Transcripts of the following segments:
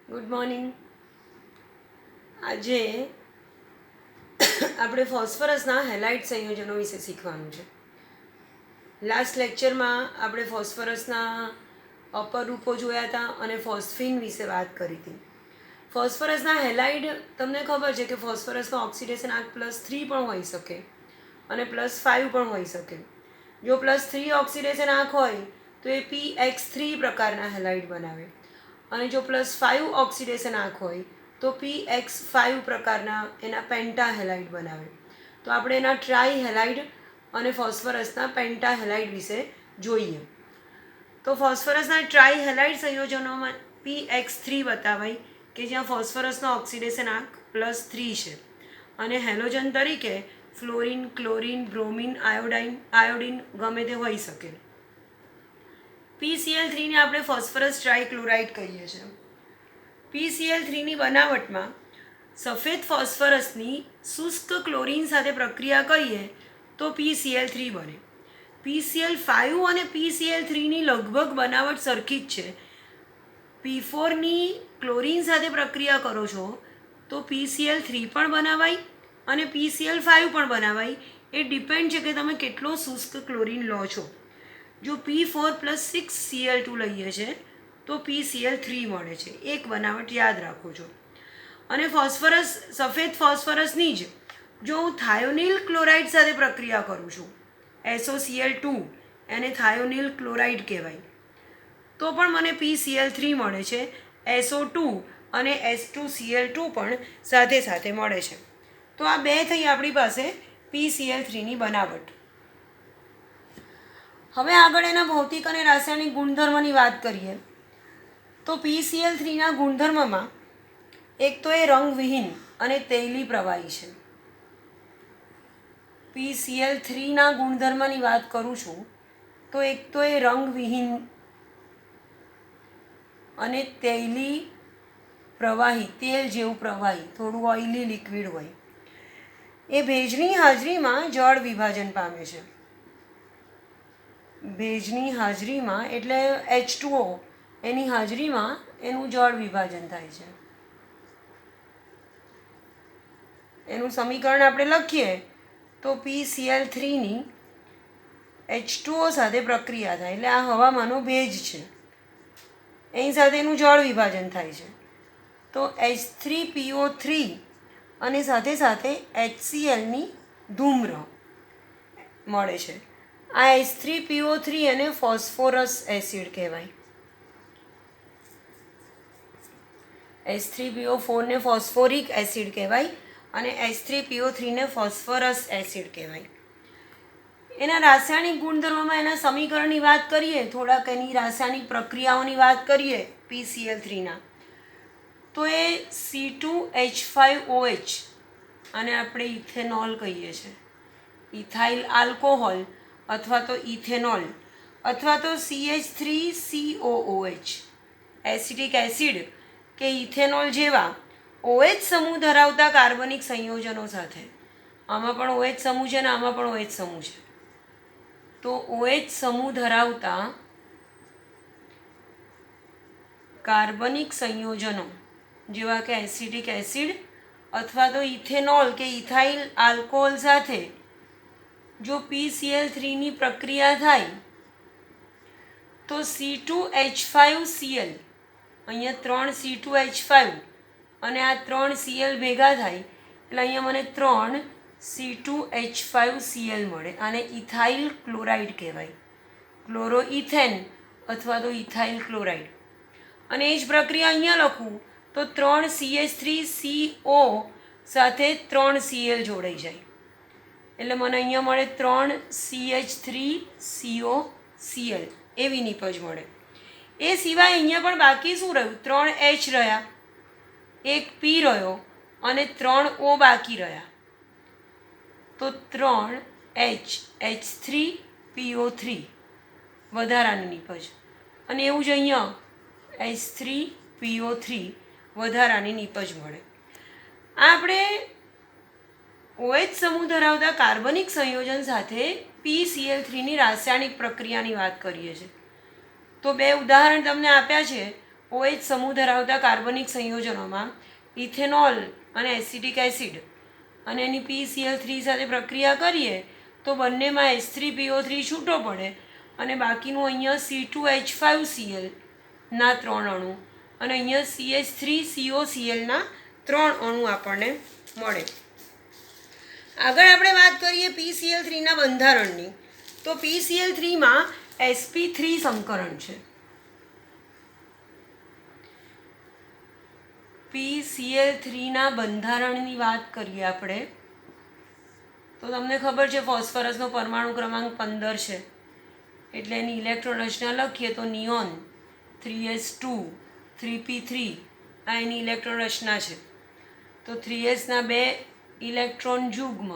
Good morning. આજે આપણે ફોસ્ફરસના halide સંયોજનો વિશે શીખવાનું છે. લાસ્ટ લેક્ચરમાં આપણે ફોસ્ફરસના અપરૂપો જોયા હતા અને ફોસ્ફીન વિશે વાત કરી હતી. ફોસ્ફરસના હેલાઇડ તમને ખબર છે કે ફોસ્ફરસનો ઓક્સિડેશન આંક +3 પણ હોઈ શકે અને +5 પણ હોઈ શકે. જો +3 ઓક્સિડેશન આંક હોય તો એ PX3 પ્રકારના હેલાઇડ બનાવે અને જો +5 ઓક્સિડેશન આંક હોય તો PX5 પ્રકારના એના પેન્ટા હેલાઇડ બનાવે. તો આપણે એના ટ્રાય હેલાઇડ અને ફોસ્ફરસના પેન્ટા હેલાઇડ વિશે જોઈએ. તો ફોસ્ફરસના ટ્રાય હેલાઇડ સંયોજનોમાં PX3 બતાવાય કે જ્યાં ફોસ્ફરસનો ઓક્સિડેશન આંક +3 છે અને હેલોજન તરીકે ફ્લોરિન, ક્લોરિન, બ્રોમિન, આયોડિન ગમે તે હોઈ શકે. PCl3ને આપણે ફોસ્ફરસ ટ્રાયક્લોરાઇડ કહીએ છીએ. PCl3ની બનાવટમાં સફેદ ફોસ્ફરસની શુષ્ક ક્લોરિન સાથે પ્રક્રિયા કરીએ તો PCl3 બને. PCl5 અને PCl3ની લગભગ બનાવટ સરખી જ છે. P4ની ક્લોરિન સાથે પ્રક્રિયા કરો છો તો PCl3 પણ બનાવાય અને PCl5 પણ બનાવાય. એ ડિપેન્ડ છે કે તમે કેટલો શુષ્ક ક્લોરિન લો છો. જો P4 + 6Cl2 લઈએ છીએ તો PCl3 મળે છે. એક બનાવટ યાદ રાખો છો. અને સફેદ ફોસ્ફરસની જ જો હું થાયોનિલ ક્લોરાઇડ સાથે પ્રક્રિયા કરું છું, SOCl2, એને થાયોનિલ ક્લોરાઇડ કહેવાય, તો પણ મને PCl3 મળે છે. SO2 અને H2Cl2 પણ સાથે સાથે મળે છે. તો આ બે થઈ આપણી પાસે PCl3ની બનાવટ. હવે આગળ એના ભૌતિક અને રાસાયણિક ગુણધર્મની વાત કરીએ તો PCl3ના ગુણધર્મમાં એક તો એ રંગવિહીન અને તૈલી પ્રવાહી છે. PCl3ના ગુણધર્મની વાત કરું છું તો એક તો એ રંગવિહીન અને તૈલી પ્રવાહી, તેલ જેવું પ્રવાહી, થોડું ઓઇલી લિક્વિડ હોય. એ ભેજની હાજરીમાં જળ વિભાજન પામે છે. ભેજની હાજરીમાં એટલે H2O, એની હાજરીમાં એનું જળ વિભાજન થાય છે. એનું સમીકરણ આપણે લખીએ તો PCl3ની H2O સાથે પ્રક્રિયા થાય એટલે આ હવામાંનો ભેજ છે, એની સાથે એનું જળ વિભાજન થાય છે તો H3PO3 અને સાથે સાથે HClની ધૂમ્ર મળે છે. આ H3PO3 એને ફોસ્ફોરસ એસિડ કહેવાય. H3PO4ને ફોસ્ફોરિક એસિડ કહેવાય અને H3PO3ને ફોસ્ફરસ એસિડ કહેવાય. એના રાસાયણિક ગુણધર્મોમાં એના સમીકરણની વાત કરીએ, થોડાક એની રાસાયણિક પ્રક્રિયાઓની વાત કરીએ PCl3ના, તો એ C2H5OH અને આપણે ઇથેનોલ કહીએ છીએ, ઇથાઇલ આલ્કોહોલ અથવા તો ઇથેનોલ અથવા તો CH3COOH, એસિટિક એસિડ કે ઇથેનોલ જેવા OH સમૂહ ધરાવતા કાર્બનિક સંયોજનો સાથે, આમાં પણ OH સમૂહ છે ને આમાં પણ OH સમૂહ છે, તો OH સમૂહ ધરાવતા કાર્બનિક સંયોજનો જેવા કે એસિટિક એસિડ અથવા તો ઇથેનોલ કે ઇથાઇલ આલ્કોહોલ સાથે જો PCl3ની પ્રક્રિયા થાય તો C2H5Cl, અહીંયા 3 C2H5 અને આ 3 Cl ભેગા થાય એટલે અહીંયા મને 3 C2H5Cl મળે. આને ઇથાઇલ ક્લોરાઇડ કહેવાય, ક્લોરોઇથેન અથવા તો ઇથાઇલ ક્લોરાઇડ. અને એ જ પ્રક્રિયા અહીંયા લખું તો 3 CH3CO સાથે 3 Cl જોડાઈ જાય એટલે મને અહીંયા મળે 3 CH3COCl, એવી નિપજ મળે. એ સિવાય અહીંયા પણ બાકી શું રહ્યું? 3 H રહ્યા, એક P રહ્યો અને 3 O બાકી રહ્યા, તો 3 H3PO3 વધારાની નિપજ અને એવું જ અહીંયા H3PO3 વધારાની નિપજ મળે. આપણે OH સમૂહ ધરાવતા કાર્બનિક સંયોજન સાથે PCl3ની રાસાયણિક પ્રક્રિયાની વાત કરીએ છીએ. તો બે ઉદાહરણ તમને આપ્યા છે OH સમૂહ ધરાવતા કાર્બનિક સંયોજનોમાં ઇથેનોલ અને એસિટિક એસિડ અને એની PCl3 સાથે પ્રક્રિયા કરીએ તો બંનેમાં H3PO3 છૂટો પડે અને બાકીનું અહીંયા C2H5Cl ના 3 અણુ અને અહીંયા CH3COCl ના 3 અણુ આપણને મળે. આગળ આપણે વાત કરીએ PCl3ના બંધારણની. તો PCl3માં sp3 સંકરણ છે. PCl3ના બંધારણની વાત કરીએ આપણે તો તમને ખબર છે ફોસ્ફરસનો પરમાણુ ક્રમાંક 15 છે, એટલે એની ઇલેક્ટ્રોન રચના લખીએ તો નિયોન 3s2 3p3 આ એની ઇલેક્ટ્રોન રચના છે. તો 3sના 2 ઇલેક્ટ્રોન યુગ્મ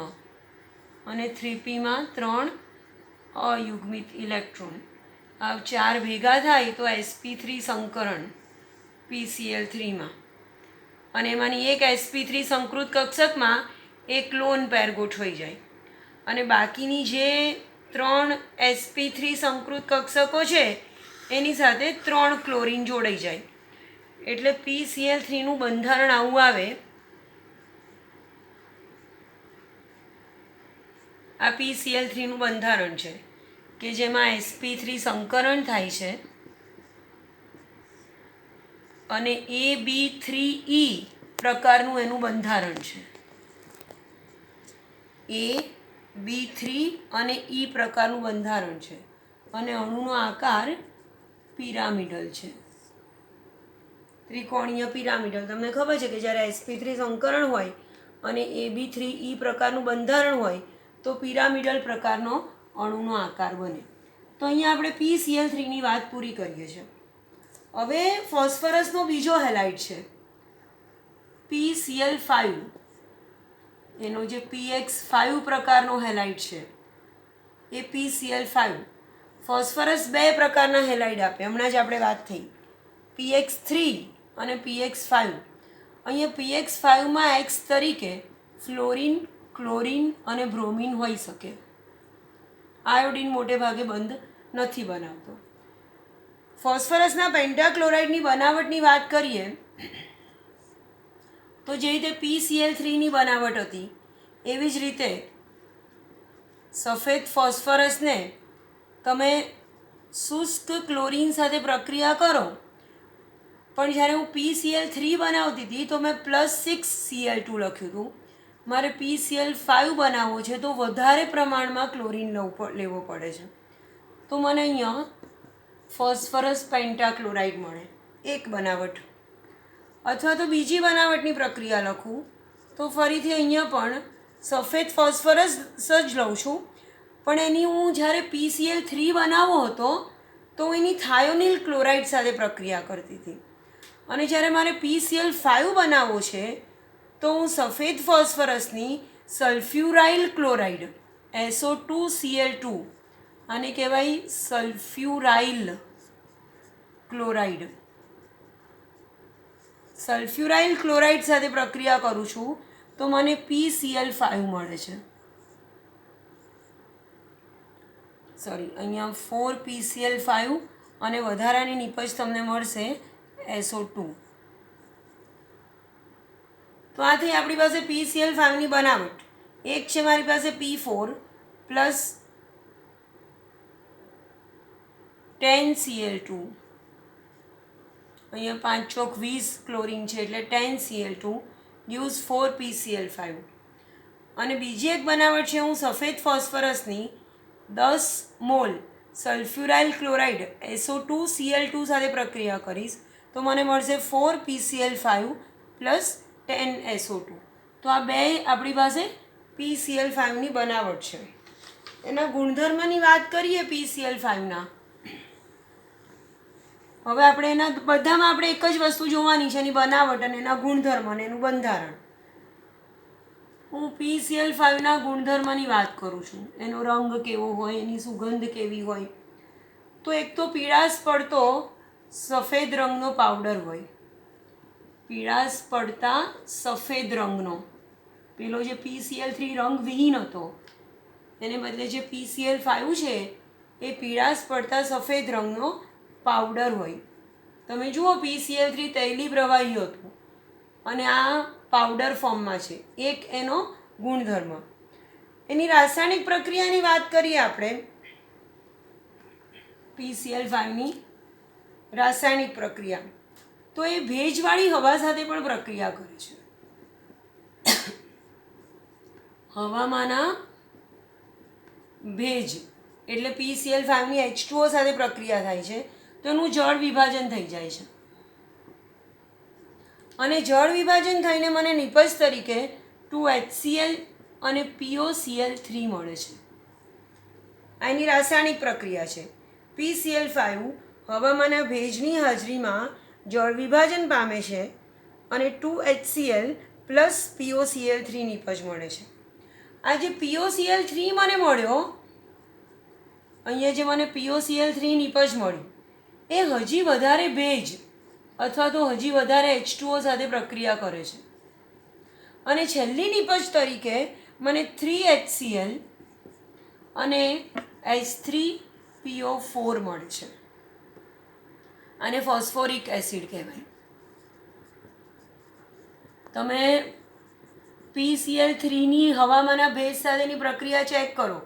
અને 3pમાં 3 અયુગ્મિત ઇલેક્ટ્રોન, આ 4 ભેગા થાય તો sp3 સંકરણ PCl3માં, અને એમાંની એક sp3 સંકૃત કક્ષકમાં એક લોન પેર ગોઠવાઈ જાય અને બાકીની જે 3 sp3 સંકૃત કક્ષકો છે એની સાથે 3 ક્લોરીન જોડાઈ જાય, એટલે PCl3નું બંધારણ આવું આવે. આ PCl3નું બંધારણ છે કે જેમાં sp3 સંકરણ થાય છે અને AB3E પ્રકારનું એનું બંધારણ છે. AB3 અને E પ્રકારનું બંધારણ છે અને અણુનો આકાર પિરામિડલ છે, ત્રિકોણીય પિરામિડલ. તમને ખબર છે કે જ્યારે sp3 સંકરણ હોય અને AB3E પ્રકારનું બંધારણ હોય તો પિરામિડલ પ્રકારનો અણુનો આકાર બને. તો અહીંયા આપણે PCl3ની વાત પૂરી કરીએ છીએ. હવે ફોસ્ફરસનો બીજો હેલાઇડ છે PCl5. એનો જે PX5 પ્રકારનો હેલાઇડ છે એ PCl5. ફોસ્ફરસ 2 પ્રકારના હેલાઇડ આપે, હમણાં જ આપણે વાત થઈ, PX3 અને PX5. અહીંયા PX5માં X તરીકે ફ્લોરિન, ક્લોરિન અને બ્રોમિન હોઈ શકે. આયોડિન મોટે ભાગે બંધ નથી બનાવતો. ફોસ્ફરસના પેન્ટાક્લોરાઇડની બનાવટની વાત કરીએ તો જે રીતે PCl3ની બનાવટ હતી એવી જ રીતે સફેદ ફોસ્ફરસને તમે શુષ્ક ક્લોરીન સાથે પ્રક્રિયા કરો, પણ જ્યારે હું PCl3 બનાવતી હતી તો મેં +6Cl2 લખ્યું હતું. મારે PCl5 બનાવવો છે તો વધારે પ્રમાણમાં ક્લોરીન લેવો પડે છે, તો મને અહીંયા ફોસ્ફરસ પેન્ટાક્લોરાઇડ મળે એક બનાવટ. અથવા તો બીજી બનાવટની પ્રક્રિયા લખું તો ફરીથી અહીંયા પણ સફેદ ફોસ્ફરસ જ લઉં છું, પણ એની હું જ્યારે PCl3 બનાવવો હતો તો હું એની થાયોનિલ ક્લોરાઇડ સાથે પ્રક્રિયા કરતી હતી, અને જ્યારે મારે PCl5 બનાવવો છે તો હું સફેદ ફોસ્ફરસની સલ્ફ્યુરાઇલ ક્લોરાઇડ SO2Cl2, આને કહેવાય સલ્ફ્યુરાઇલ ક્લોરાઇડ, સલ્ફ્યુરાઇલ ક્લોરાઇડ સાથે પ્રક્રિયા કરું છું તો મને PCl5 મળે છે. અહીંયા 4PCl5 અને વધારાની નિપજ તમને મળશે SO2. તો આ થઈ આપણી પાસે PCl5ની બનાવટ. એક છે મારી પાસે P4 પ્લસ 10Cl2, અહીંયા 5 ચોક 20 ક્લોરીન છે એટલે 10Cl2 gives 4PCl5. અને બીજી એક બનાવટ છે, હું સફેદ ફોસ્ફરસની 10 મોલ સલ્ફ્યુરાઇલ ક્લોરાઇડ SO2Cl2 સાથે પ્રક્રિયા કરીશ તો મને મળશે 4PCl5 પ્લસ 10SO2. તો આ બે આપણી પાસે PCl5ની બનાવટ છે. એના ગુણધર્મની વાત કરીએ PCl5ના. હવે આપણે એના બધામાં આપણે એક જ વસ્તુ જોવાની છે, એની બનાવટ અને એના ગુણધર્મ અને એનું બંધારણ. હું PCl5ના ગુણધર્મની વાત કરું છું. એનો રંગ કેવો હોય, એની સુગંધ કેવી હોય. તો એક તો પીળાશ પડતો સફેદ રંગનો પાવડર હોય, પીળાશ પડતા સફેદ રંગનો. પેલો જે PCl3 રંગવિહીન હતો એને બદલે જે PCl5 છે એ પીળાશ પડતા સફેદ રંગનો પાવડર હોય. તમે જુઓ PCl3 તૈલી પ્રવાહી હતું અને આ પાવડર ફોર્મમાં છે. એક એનો ગુણધર્મ. એની રાસાયણિક પ્રક્રિયાની વાત કરીએ આપણે. PCl5ની રાસાયણિક પ્રક્રિયા, તો એ ભેજવાળી હવા સાથે પણ પ્રક્રિયા કરે છે. હવામાંના ભેજ એટલે PCl5ની H2O સાથે પ્રક્રિયા થાય છે, તો એનું જળ વિભાજન થઈ જાય છે અને જળ વિભાજન થઈને મને નિપજ તરીકે 2HCl અને POCl3 મળે છે. આ એની રાસાયણિક પ્રક્રિયા છે. PCl5 હવામાંના ભેજની હાજરીમાં જળ વિભાજન પામે છે અને 2HCl પ્લસ POCl3 નિપજ મળે છે. આ જે POCl3 મને મળ્યો, અહીંયા જે મને POCl3 નિપજ મળી, એ હજી વધારે ભેજ અથવા તો હજી વધારે H2O સાથે પ્રક્રિયા કરે છે અને છેલ્લી નિપજ તરીકે મને 3HCl અને H3PO4 મળે છે. આને ફોસ્ફોરિક એસિડ કહેવાય. તમે PCl3ની હવામાંના ભેજ સાથેની પ્રક્રિયા ચેક કરો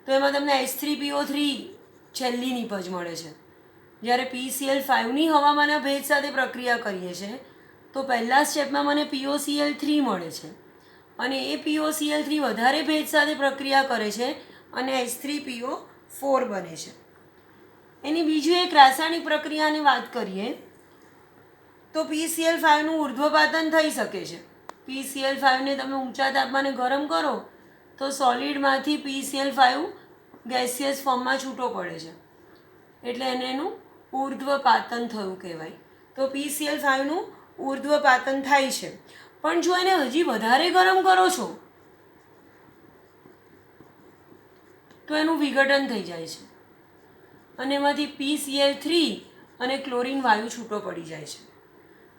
તો એમાં તમને H3PO3 છેલ્લી નિપજ મળે છે. જ્યારે PCl5ની હવામાંના ભેજ સાથે પ્રક્રિયા કરીએ છીએ તો પહેલા સ્ટેપમાં મને POCl3 મળે છે અને એ POCl3 વધારે ભેજ સાથે પ્રક્રિયા કરે છે અને H3PO4 બને છે. એની બીજી એક રાસાયણિક પ્રક્રિયાની વાત કરીએ તો PCl5નું ઉર્ધ્વપાતન થઈ શકે છે. PCl5ને તમે ઊંચા તાપમાને ગરમ કરો તો સોલિડમાંથી PCl5 ગેસિયસ ફોર્મમાં છૂટો પડે છે, એટલે એને એનું ઉર્ધ્વપાતન થયું કહેવાય. તો PCl5નું ઉર્ધ્વપાતન થાય છે. પણ જો એને હજી વધારે ગરમ કરો છો તો એનું વિઘટન થઈ જાય છે અને એમાંથી PCl3 અને ક્લોરીન વાયુ છૂટો પડી જાય છે.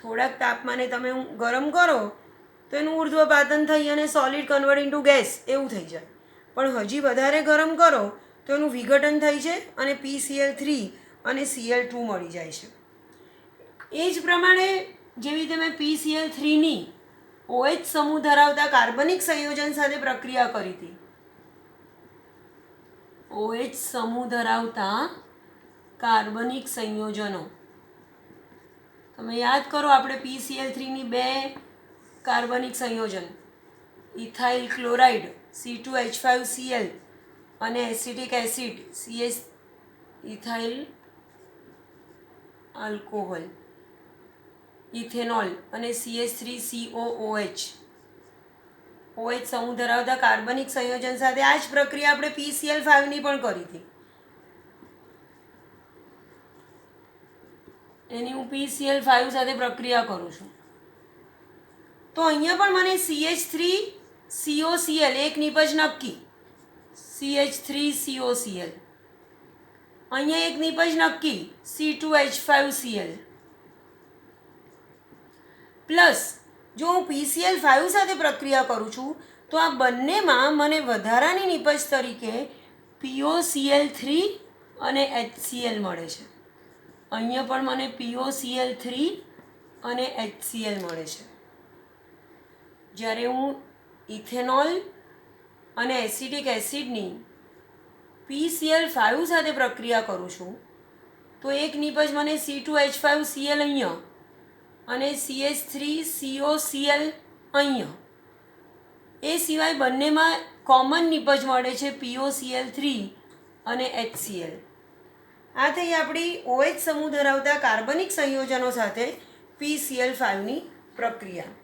થોડાક તાપમાને તમે ગરમ કરો તો એનું ઉર્ધ્વપાતન થઈ અને સોલિડ કન્વર્ટ ઇન્ટુ ગેસ એવું થઈ જાય. પણ હજી વધારે ગરમ કરો તો એનું વિઘટન થઈ છે અને PCl3 અને Cl2 મળી જાય છે. એ જ પ્રમાણે જેવી રીતે મેં PCl3ની OH સમૂહ ધરાવતા કાર્બનિક સંયોજન સાથે પ્રક્રિયા કરી હતી. OH સમૂહ ધરાવતા કાર્બનિક સંયોજનો તમે યાદ કરો, આપણે PCl3ની 2 કાર્બનિક સંયોજન ઇથાઇલ ક્લોરાઇડ C2H5Cl અને acetic acid CS ethyl alcohol ethanol અને CH3COOH OH સમૂહ ધરાવતા કાર્બનિક સંયોજન સાથે આ જ પ્રક્રિયા આપણે PCl5ની પણ કરી હતી. એની હું PCl5 સાથે પ્રક્રિયા કરું છું તો અહીંયા પણ મને CH3COCl એક નિપજ નક્કી, CH3COCl. અહીંયા એક નિપજ નક્કી C2H5Cl પ્લસ જો હું PCl5 સાથે પ્રક્રિયા કરું છું તો આ બંનેમાં મને વધારાની નિપજ તરીકે POCl3 અને HCl મળે છે. અહીંયા પણ મને POCl3 અને HCl મળે છે. જ્યારે હું ઇથેનોલ અને એસિટિક એસિડની PCl5 સાથે પ્રક્રિયા કરું છું તો એક નિપજ મને C2H5Cl અહીંયા અને CH3COCl અહીંયા. એ સિવાય બંનેમાં કોમન નિપજ મળે છે POCl3 અને HCl. આ થઈ આપણી OH સમૂહ ધરાવતા કાર્બનિક સંયોજનો સાથે PCl5ની પ્રક્રિયા.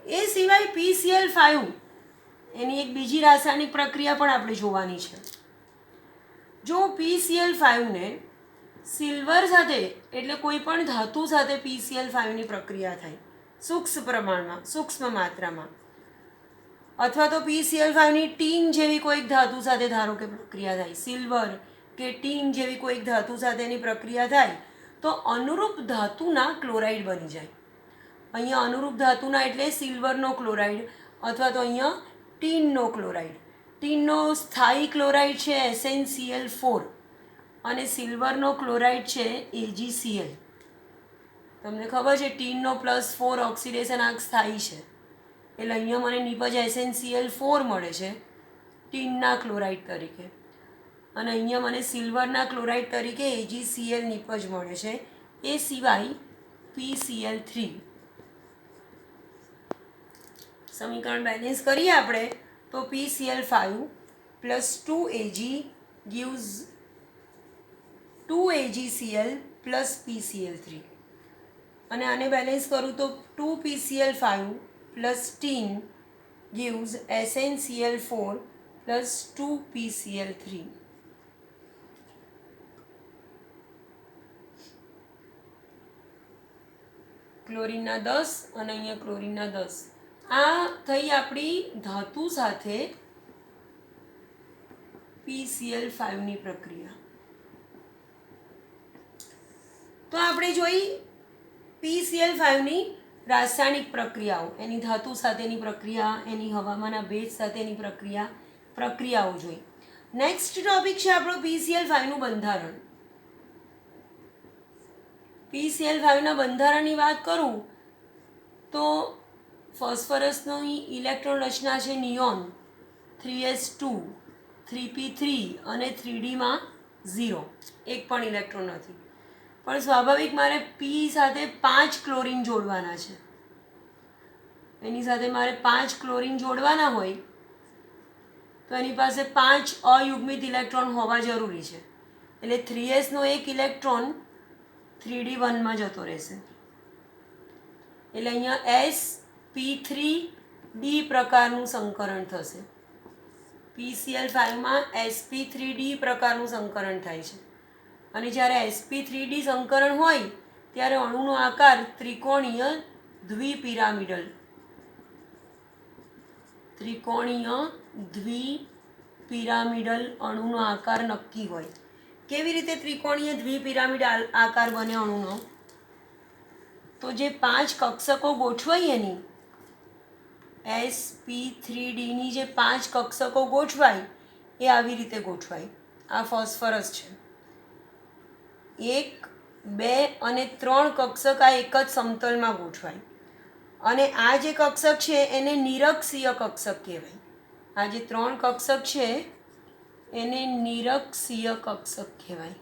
એ સિવાય PCl5 એની એક બીજી રાસાયણિક પ્રક્રિયા પણ આપણે જોવાની છે. જો PCl5ને સિલ્વર સાથે એટલે કોઈ પણ ધાતુ સાથે PCl5ની પ્રક્રિયા થાય સૂક્ષ્મ પ્રમાણમાં, સૂક્ષ્મ માત્રામાં, અથવા તો PCl5ની ટીન જેવી કોઈક ધાતુ સાથે ધારો કે પ્રક્રિયા થાય, સિલ્વર કે ટીન જેવી કોઈક ધાતુ સાથેની પ્રક્રિયા થાય તો અનુરૂપ ધાતુના ક્લોરાઇડ બની જાય. અહીંયા અનુરૂપ ધાતુના એટલે સિલ્વરનો ક્લોરાઇડ અથવા તો અહીંયા ટીનનો ક્લોરાઇડ. ટીનનો સ્થાયી ક્લોરાઇડ છે SnCl4 અને સિલ્વરનો ક્લોરાઇડ છે AgCl. તમને ખબર છે ટીનનો +4 ઓક્સિડેશન આ સ્થાયી છે, એટલે અહીંયા મને નિપજ SnCl4 મળે છે ટીનના ક્લોરાઇડ તરીકે, અને અહીંયા મને સિલ્વરના ક્લોરાઇડ તરીકે AgCl નિપજ મળે છે. એ સિવાય PCl3. સમીકરણ બેલેન્સ કરીએ આપણે તો PCl5 + 2Ag gives 2AgCl + PCl3. અને આને બેલેન્સ કરું તો 2PCl5 + tin gives SnCl4 + 2PCl3. ક્લોરીનના 10 અને અહીંયા ક્લોરીનના 10. આ થઈ આપણી ધાતુ સાથે PCl5ની પ્રક્રિયા. તો આપણે જોઈ PCl5ની રાસાયણિક પ્રક્રિયાઓ, એની ધાતુ સાથેની પ્રક્રિયા, એની હવામાનના ભેજ સાથેની પ્રક્રિયાઓ જોઈ. નેક્સ્ટ ટોપિક છે આપણો PCl5નું બંધારણ. PCl5ના બંધારણની વાત કરું તો ફોસ્ફરસની ઇલેક્ટ્રોન રચના છે નિયોન 3s2 3p3 અને 3dમાં 0, એક પણ ઇલેક્ટ્રોન નથી. પણ સ્વાભાવિક મારે P સાથે 5 ક્લોરીન જોડવાના છે, એની સાથે મારે 5 ક્લોરીન જોડવાના હોય તો એની પાસે 5 અયુગ્મિત ઇલેક્ટ્રોન હોવા જરૂરી છે. એટલે 3sનો એક ઇલેક્ટ્રોન 3d1માં જતો રહેશે, એટલે અહીંયા sp3d પ્રકારનું સંકરણ થશે. PCl5માં sp3d પ્રકારનું સંકરણ થાય છે, અને જ્યારે sp3d સંકરણ હોય ત્યારે અણુનો આકાર ત્રિકોણીય દ્વિપિરામિડલ અણુનો આકાર નક્કી હોય. કેવી રીતે ત્રિકોણીય દ્વિપિરામિડ આકાર બને અણુનો? તો જે 5 કક્ષકો ગોઠવાય એની sp3dની જે 5 કક્ષકો ગોઠવાય એ આવી રીતે ગોઠવાય. આ ફોસ્ફરસ છે, 1, 2 અને 3 કક્ષક આ એક જ સમતલમાં ગોઠવાય, અને આ જે કક્ષક છે એને નિરક્ષીય કક્ષક કહેવાય. આ જે 3 કક્ષક છે એને નિરક્ષીય કક્ષક કહેવાય.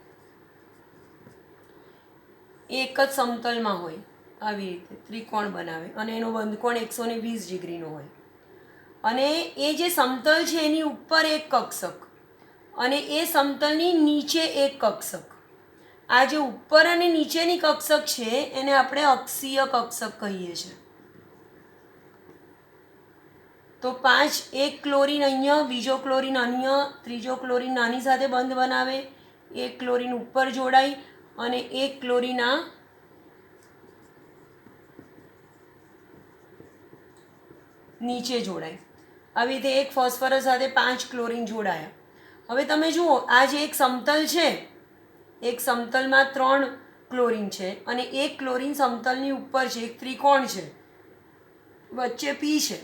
એક જ સમતલમાં હોય, આવી રીતે ત્રિકોણ બનાવે, અને એનો બંધકોણ 120 ડિગ્રીનો હોય. અને એ જે સમતલ છે એની ઉપર એક કક્ષક અને એ સમતલની નીચે એક કક્ષક. આ જે ઉપર અને નીચેની કક્ષક છે એને આપણે અક્ષીય કક્ષક કહીએ છીએ. તો 5, એક ક્લોરીન અહીંયા, બીજો ક્લોરીન અહીંયા, ત્રીજો ક્લોરીન આની સાથે બંધ બનાવે, એક ક્લોરીન ઉપર જોડાય અને એક ક્લોરીન આ નીચે જોડાય. આવી રીતે એક ફોસ્ફરસ સાથે 5 ક્લોરીન જોડાયા. હવે તમે જુઓ, આ જે એક સમતલ છે, એક સમતલમાં 3 ક્લોરીન છે અને એક ક્લોરીન સમતલની ઉપર છે, એક ત્રિકોણ છે, વચ્ચે P છે,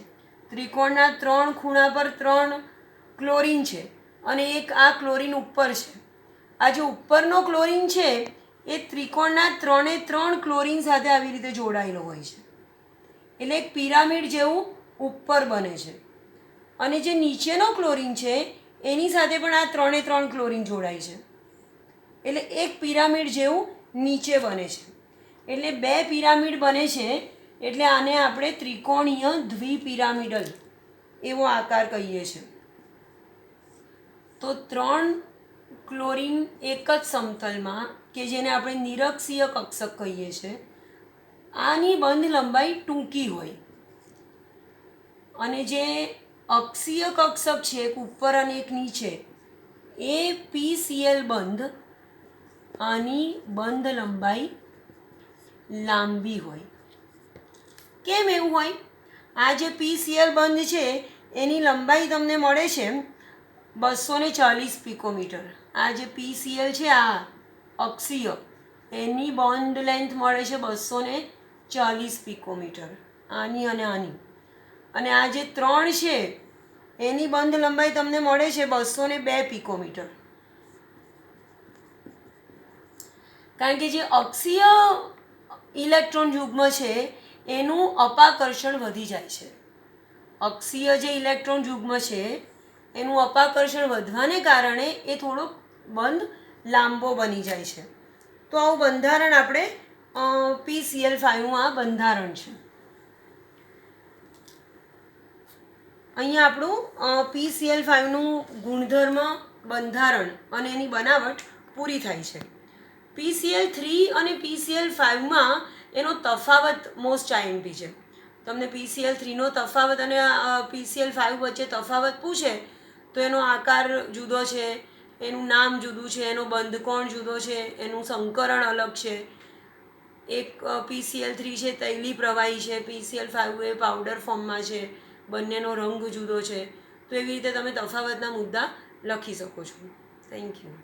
ત્રિકોણના 3 ખૂણા પર 3 ક્લોરીન છે અને એક આ ક્લોરીન ઉપર છે. આ જે ઉપરનો ક્લોરીન છે એ ત્રિકોણના 3 ક્લોરીન સાથે આવી રીતે જોડાયેલો હોય છે, એટલે એક પિરામિડ જેવું ઉપર બને છે. અને જે નીચેનો ક્લોરીન છે એની સાથે પણ આ 3 ક્લોરીન જોડાય છે, એટલે એક પિરામિડ જેવું નીચે બને છે. એટલે 2 પિરામિડ બને છે, એટલે આને આપણે ત્રિકોણીય દ્વિપિરામિડલ એવો આકાર કહીએ છીએ. તો 3 ક્લોરીન એક જ સમતલમાં, કે જેને આપણે નિરક્ષીય કક્ષક કહીએ છીએ, આની બંધ લંબાઈ ટૂંકી હોય, અને જે અક્ષીય કક્ષક છે એક ઉપર અને એક નીચે, એ PCl બંધ, આની બંધ લંબાઈ લાંબી હોય. કેમ એવું હોય? આ જે PCl બંધ છે એની લંબાઈ તમને મળે છે 240 પિકોમીટર. આ જે PCl છે આ અક્ષીય, એની બોન્ડ લેન્થ મળે છે 240 પિકોમીટર, આની અને આની. અને આ જે 3 છે એની બંધ લંબાઈ તમને મળે છે 202 પિકોમીટર. કારણ કે જે અક્ષીય ઇલેક્ટ્રોન યુગ્મ છે એનું અપાકર્ષણ વધી જાય છે. અક્ષીય જે ઇલેક્ટ્રોન યુગ્મ છે એનું અપાકર્ષણ વધવાને કારણે એ થોડોક બંધ લાંબો બની જાય છે. તો આવું બંધારણ આપણે PCl5નું આ બંધારણ છે. અહીંયા આપણું PCl5નું ગુણધર્મ, બંધારણ અને એની બનાવટ પૂરી થાય છે. PCl3 અને PCl5માં એનો તફાવત મોસ્ટ આઈએમપી છે. તમને PCl3નો તફાવત અને PCl5 વચ્ચે તફાવત પૂછે તો એનો આકાર જુદો છે, એનું નામ જુદું છે, એનો બંધકોણ જુદો છે, એનું સંકરણ અલગ છે. એક PCl3 છે તૈલી પ્રવાહી છે, PCl5 એ પાવડર ફોર્મમાં છે, બંનેનો રંગ જુદો છે. તો એવી રીતે તમે તફાવતના મુદ્દા લખી શકો છો. Thank you.